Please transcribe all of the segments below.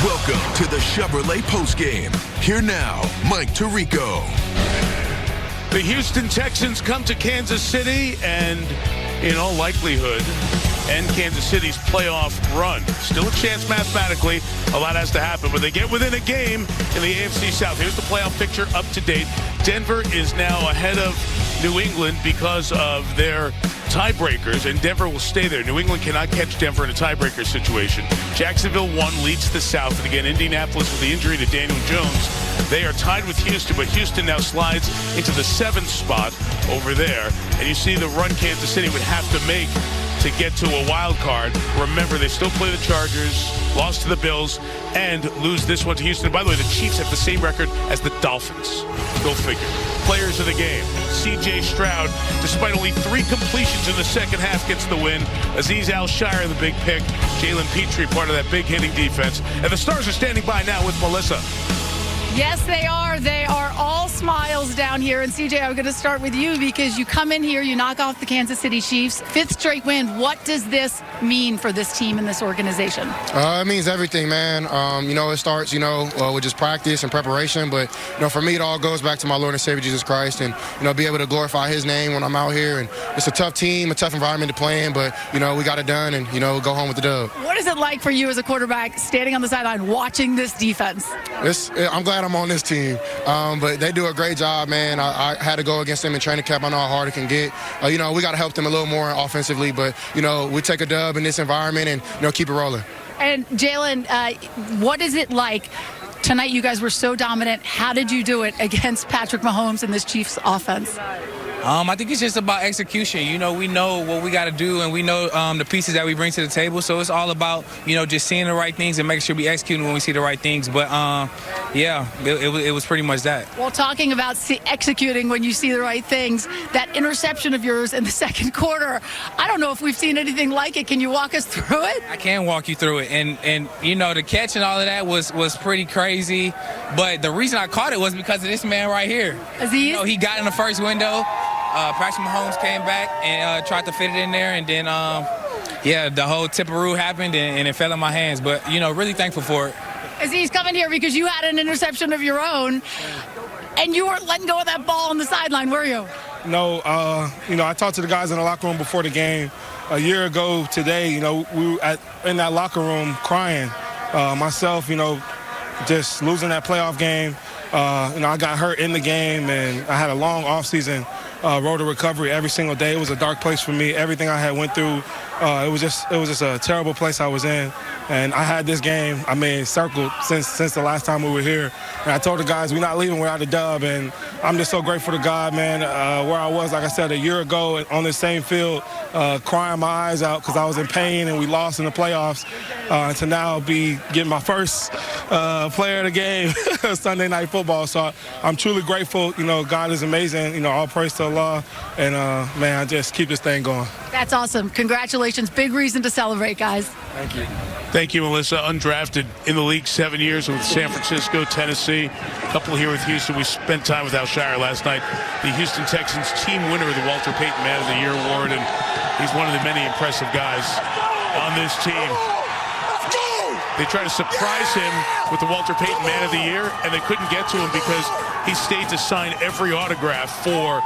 Welcome to the Chevrolet Postgame. Here now, Mike Tirico. The Houston Texans come to Kansas City and, in all likelihood, end Kansas City's playoff run. Still a chance mathematically. A lot has to happen, but they get within a game in the AFC South. Here's the playoff picture up to date. Denver is now ahead of New England because of their tiebreakers, and Denver will stay there. New England cannot catch Denver in a tiebreaker situation. Jacksonville 1 leads the South, and again, Indianapolis with the injury to Daniel Jones. They are tied with Houston, but Houston now slides into the 7th spot over there. And you see the run Kansas City would have to make to get to a wild card. Remember, they still play the Chargers, lost to the Bills, and lose this one to Houston. By the way, the Chiefs have the same record as the Dolphins. Go figure. Players of the game. C.J. Stroud, despite only 3 completions in the second half, gets the win. Azeez Al-Shire, the big pick. Jalen Petrie, part of that big hitting defense. And the Stars are standing by now with Melissa. Yes, they are. They are all smiles down here. And, CJ, I'm going to start with you because you come in here, you knock off the Kansas City Chiefs. 5th straight win. What does this mean for this team and this organization? It means everything, man. It starts, with just practice and preparation. But, for me, it all goes back to my Lord and Savior, Jesus Christ. And, be able to glorify his name when I'm out here. And it's a tough team, a tough environment to play in. But, we got it done and, go home with the dub. What is it like for you as a quarterback standing on the sideline watching this defense? I'm glad I'm on this team. But they do a great job, man. I had to go against them in training camp. I know how hard it can get. We got to help them a little more offensively. But, we take a dub in this environment and, keep it rolling. And, Jalen, what is it like? Tonight you guys were so dominant. How did you do it against Patrick Mahomes and this Chiefs offense? I think it's just about execution. We know what we got to do, and we know the pieces that we bring to the table. So it's all about, just seeing the right things and making sure we execute when we see the right things. But, it was pretty much that. Well, talking about executing when you see the right things, that interception of yours in the second quarter, I don't know if we've seen anything like it. Can you walk us through it? I can walk you through it. And the catch and all of that was pretty crazy. But the reason I caught it was because of this man right here. Azeez? He got in the first window. Patrick Mahomes came back and tried to fit it in there, and then, the whole tipperoo happened, and it fell in my hands. But, really thankful for it. Azeez, coming here because you had an interception of your own, and you weren't letting go of that ball on the sideline, were you? No, I talked to the guys in the locker room before the game. A year ago today, we were in that locker room crying. Myself, just losing that playoff game. I got hurt in the game, and I had a long offseason. Road to recovery every single day. It was a dark place for me. Everything I had went through, it was just a terrible place I was in. And I had this game, circled since the last time we were here. And I told the guys, we're not leaving without a dub. And I'm just so grateful to God, man, where I was, like I said, a year ago on this same field, crying my eyes out because I was in pain and we lost in the playoffs, to now be getting my first player of the game, Sunday Night Football. So I'm truly grateful. God is amazing. All praise to Allah. And, I just keep this thing going. That's awesome. Congratulations. Big reason to celebrate, guys. Thank you. Thank you, Melissa. Undrafted in the league 7 years with San Francisco, Tennessee. A couple here with Houston. We spent time with Al-Shire last night. The Houston Texans team winner of the Walter Payton Man of the Year award, and he's one of the many impressive guys on this team. They tried to surprise him with the Walter Payton Man of the Year, and they couldn't get to him because he stayed to sign every autograph for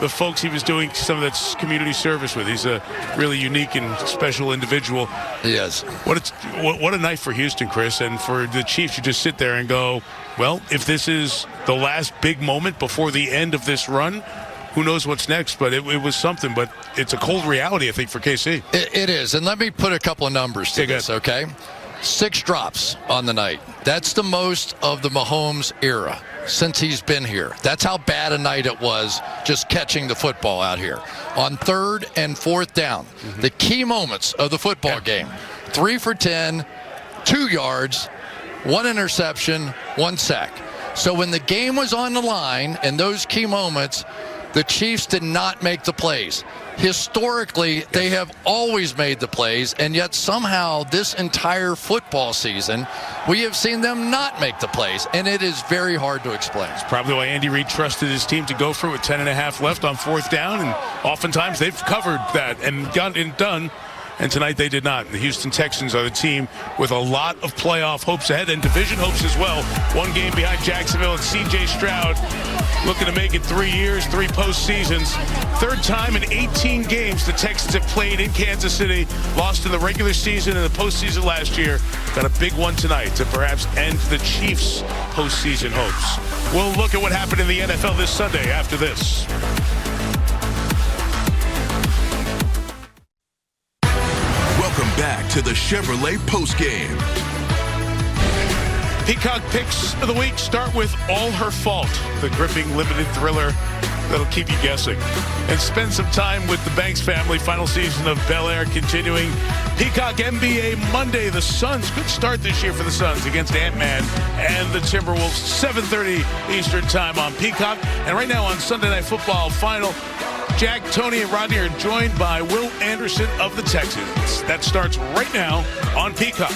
the folks he was doing some of that community service with. He's a really unique and special individual. He is. What a night for Houston, Chris, and for the Chiefs. You just sit there and go, well, if this is the last big moment before the end of this run, who knows what's next, but it was something. But it's a cold reality, I think, for KC. It is, and let me put a couple of numbers to this, okay? 6 drops on the night. That's the most of the Mahomes era since he's been here. That's how bad a night it was just catching the football out here. On 3rd and 4th down, the key moments of the football game. 3 for 10, 2 yards, 1 interception, 1 sack. So when the game was on the line in those key moments, the Chiefs did not make the plays. Historically, they have always made the plays, and yet somehow this entire football season, we have seen them not make the plays, and it is very hard to explain. It's probably why Andy Reid trusted his team to go for it with 10.5 left on 4th down, and oftentimes they've covered that and gotten it done and tonight they did not. The Houston Texans are the team with a lot of playoff hopes ahead and division hopes as well. One game behind Jacksonville, and C.J. Stroud looking to make it 3 years, 3 postseasons. Third time in 18 games the Texans have played in Kansas City, lost in the regular season and the postseason last year. Got a big one tonight to perhaps end the Chiefs' postseason hopes. We'll look at what happened in the NFL this Sunday after this. Welcome back to the Chevrolet Postgame. Peacock picks of the week start with All Her Fault, the gripping limited thriller that'll keep you guessing. And spend some time with the Banks family. Final season of Bel Air continuing. Peacock NBA Monday. The Suns, good start this year for the Suns against Ant-Man and the Timberwolves. 7:30 Eastern time on Peacock. And right now on Sunday Night Football Final, Jack, Tony, and Rodney are joined by Will Anderson of the Texans. That starts right now on Peacock.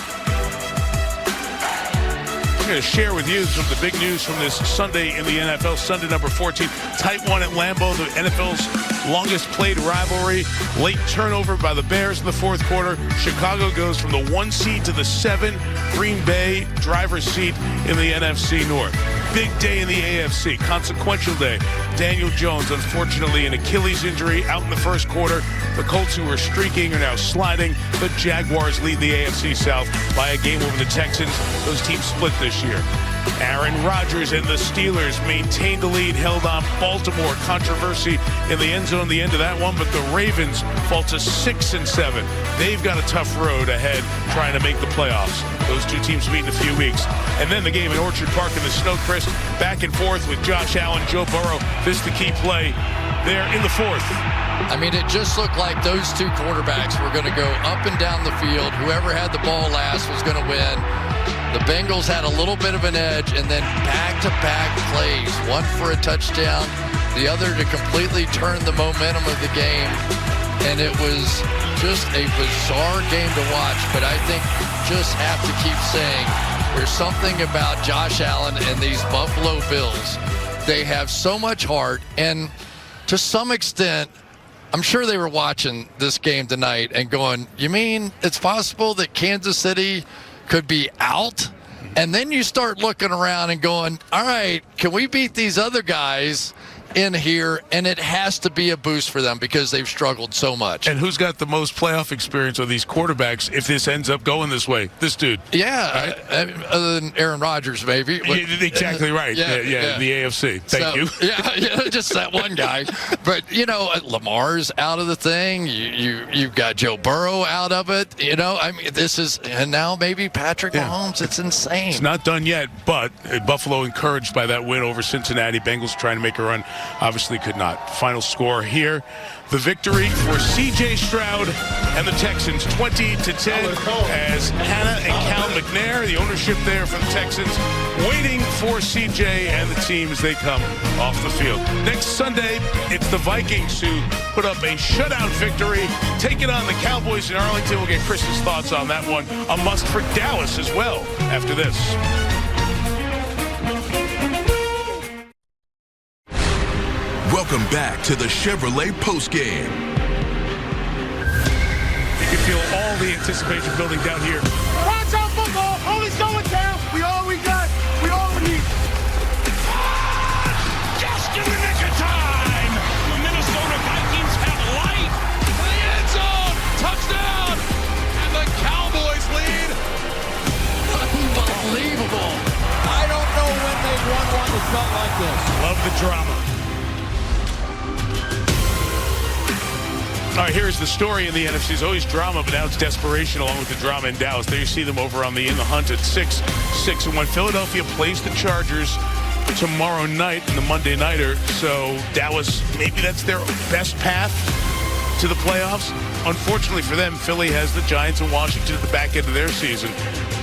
I'm going to share with you some of the big news from this Sunday in the NFL. Sunday number 14, tight one at Lambeau, the NFL's longest played rivalry. Late turnover by the Bears in the fourth quarter. Chicago goes from the 1 seed to the 7. Green Bay driver's seat in the NFC North. Big day in the AFC, consequential day. Daniel Jones, unfortunately, an Achilles injury out in the first quarter. The Colts, who were streaking, are now sliding. The Jaguars lead the AFC South by a game over the Texans. Those teams split this year. Aaron Rodgers and the Steelers maintained the lead, held on Baltimore. Controversy in the end zone, the end of that one, but the Ravens fall to 6-7. They've got a tough road ahead trying to make the playoffs. Those two teams meet in a few weeks. And then the game in Orchard Park in the snow, Chris, back and forth with Josh Allen, Joe Burrow. This is the key play there in the fourth. I mean, it just looked like those two quarterbacks were going to go up and down the field. Whoever had the ball last was going to win. The Bengals had a little bit of an edge, and then back-to-back plays, one for a touchdown, the other to completely turn the momentum of the game. And it was just a bizarre game to watch, but I think you just have to keep saying there's something about Josh Allen and these Buffalo Bills. They have so much heart, and to some extent, I'm sure they were watching this game tonight and going, you mean it's possible that Kansas City could be out? And then you start looking around and going, all right, can we beat these other guys in here? And it has to be a boost for them because they've struggled so much. And who's got the most playoff experience of these quarterbacks if this ends up going this way? This dude. Yeah, right? Other than Aaron Rodgers, maybe. But, exactly right. Yeah, the AFC. Thank you. Yeah, just that one guy. But, you know, Lamar's out of the thing. You've got Joe Burrow out of it. You know, I mean, this is, and now maybe Patrick Mahomes. It's insane. It's not done yet, but Buffalo encouraged by that win over Cincinnati. Bengals trying to make a run. Obviously could not. Final score here. The victory for C.J. Stroud and the Texans, 20-10, as Hannah and Cal McNair, the ownership there for the Texans, waiting for C.J. and the team as they come off the field. Next Sunday, it's the Vikings who put up a shutout victory, taking on the Cowboys in Arlington. We'll get Chris's thoughts on that one. A must for Dallas as well after this. Welcome back to the Chevrolet Postgame. You can feel all the anticipation building down here. Watch out, football. Always going down. We all we got. We all we need. Just in the nick of time. The Minnesota Vikings have light. To the end zone. Touchdown. And the Cowboys lead. Unbelievable. I don't know when they've won one that felt like this. Love the drama. All right, here's the story in the NFC. There's always drama, but now it's desperation along with the drama in Dallas. There you see them over on the In the Hunt at 6-6-1. Philadelphia plays the Chargers tomorrow night in the Monday Nighter. So Dallas, maybe that's their best path to the playoffs. Unfortunately for them, Philly has the Giants and Washington at the back end of their season.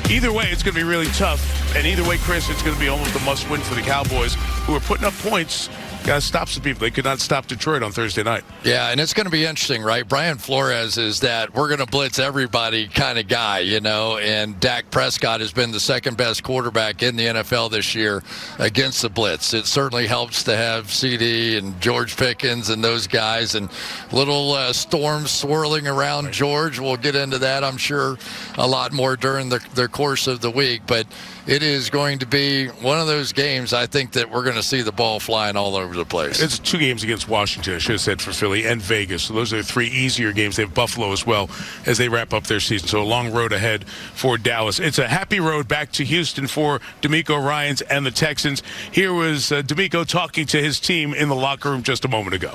Either way, it's going to be really tough. And either way, Chris, it's going to be almost a must-win for the Cowboys, who are putting up points Got to stop some people. They could not stop Detroit on Thursday night. Yeah, and it's going to be interesting, right? Brian Flores is that we're going to blitz everybody kind of guy, and Dak Prescott has been the second-best quarterback in the NFL this year against the blitz. It certainly helps to have CD and George Pickens and those guys, and little storms swirling around George. We'll get into that, I'm sure, a lot more during the course of the week, but it is going to be one of those games, I think, that we're going to see the ball flying all over the place. It's 2 games against Washington, I should have said, for Philly and Vegas. So those are the 3 easier games. They have Buffalo as well as they wrap up their season. So a long road ahead for Dallas. It's a happy road back to Houston for D'Amico Ryans and the Texans. Here was D'Amico talking to his team in the locker room just a moment ago.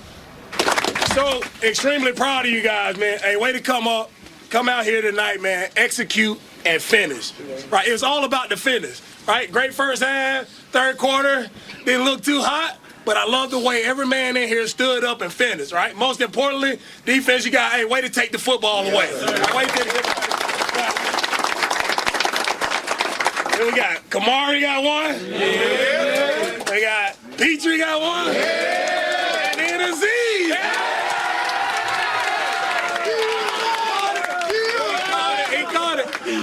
So extremely proud of you guys, man. Hey, way to come out here tonight, man. Execute and finish. Right? It was all about the finish. Right? Great first half, third quarter, didn't look too hot, but I love the way every man in here stood up and finished. Right? Most importantly, defense, you got, way to take the football away. Way to take the football. Then we got Kamari got one. Yeah. We got Petrie got one. Yeah. And then Aziz.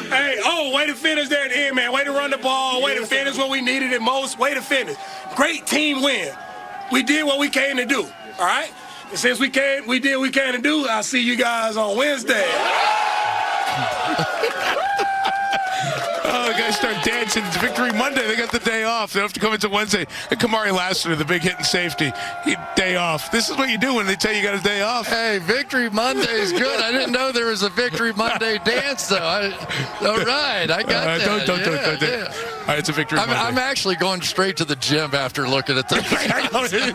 Hey, way to finish there at the end, man. Way to run the ball. Way to finish when we needed it most. Way to finish. Great team win. We did what we came to do, all right? And since we did what we came to do, I'll see you guys on Wednesday. Oh, the guys start dancing. It's Victory Monday. They got the day off. They don't have to come into Wednesday. And Kamari Lassiter, the big hitting safety, day off. This is what you do when they tell you got a day off. Hey, Victory Monday is good. I didn't know there was a Victory Monday dance, though. All right, I got that. Don't. All right, it's a Victory Monday. I'm actually going straight to the gym after looking at the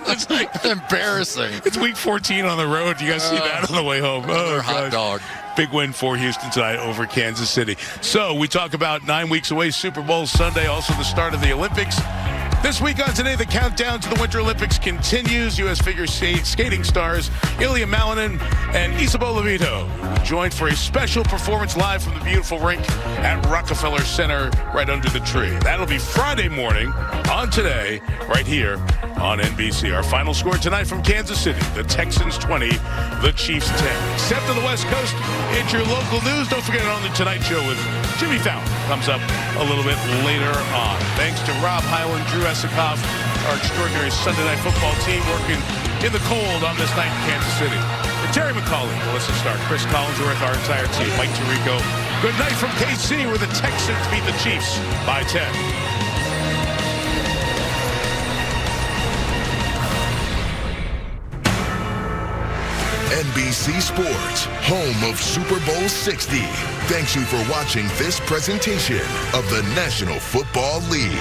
It's like embarrassing. It's week 14 on the road. You guys see that on the way home. Oh, hot dog. Big win for Houston tonight over Kansas City. So we talk about 9 weeks away, Super Bowl Sunday, also the start of the Olympics. This week on Today, the countdown to the Winter Olympics continues. U.S. figure skating stars Ilya Malinin and Isabel Levito joined for a special performance live from the beautiful rink at Rockefeller Center right under the tree. That'll be Friday morning on Today, right here on NBC. Our final score tonight from Kansas City, the Texans 20, the Chiefs 10. Except on the West Coast, it's your local news. Don't forget it on the Tonight Show with Jimmy Fallon. Comes up a little bit later on. Thanks to Rob Hyland, Drew Esikoff, our extraordinary Sunday Night Football team working in the cold on this night in Kansas City. And Terry McCauley, Melissa Stark, Chris Collinsworth, our entire team, Mike Tirico. Good night from KC, where the Texans beat the Chiefs by 10. NBC Sports, home of Super Bowl 60. Thanks you for watching this presentation of the National Football League.